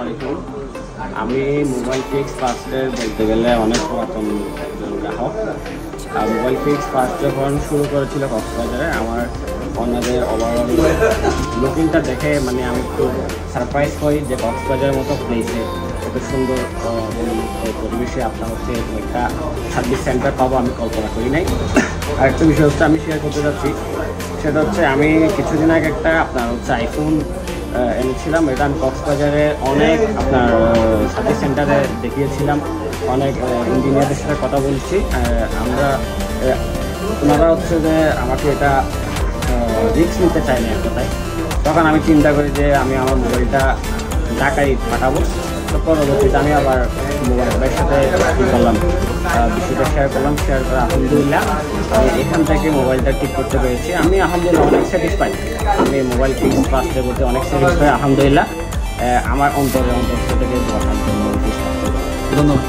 আলাইকুম। আমি mobile fix ফার্স্টের বলতে গেলে অনেক পুরাতন একজন গ্রাহক। মোবাইল ফিক্স ফার্স্ট যখন শুরু করেছিল কক্সবাজারে, আমার ওনাদের ওভারঅল লুকিংটা দেখে মানে আমি একটু সারপ্রাইজ হই যে কক্সবাজারের মতো প্লেসে এত সুন্দর পরিবেশে আপনার হচ্ছে একটা সার্ভিস সেন্টার পাবো আমি কল্পনা করি নাই। আরেকটা বিষয় হচ্ছে আমি শেয়ার করতে যাচ্ছি, সেটা হচ্ছে আমি কিছুদিন আগে একটা আপনার হচ্ছে আইফোন এনেছিলাম। এটা আমি কক্সবাজারে অনেক আপনার সার্ভিস সেন্টারে দেখিয়েছিলাম, অনেক ইঞ্জিনিয়ারদের সাথে কথা বলছি। ওনারা হচ্ছে যে আমাকে এটা রিস্ক নিতে চাই না এক কথায়। তখন আমি চিন্তা করি যে আমি আমার মোবাইলটা ঢাকায় পাঠাবো। তো পরবর্তীতে আমি আবার মোবাইল ভাইয়ের সাথে কী করলাম, বিষয়টা শেয়ার করে আলহামদুলিল্লাহ আমি এখান থেকে মোবাইলটা ঠিক করতে পেরেছি। আমি আলহামদুলিল্লাহ অনেক স্যাটিসফাই। আমি মোবাইল ফিক্স ফার্স্টের প্রতি অনেক স্যাটিসফাই আলহামদুলিল্লাহ। আমার অন্তর থেকে ধন্যবাদ। ধন্যবাদ।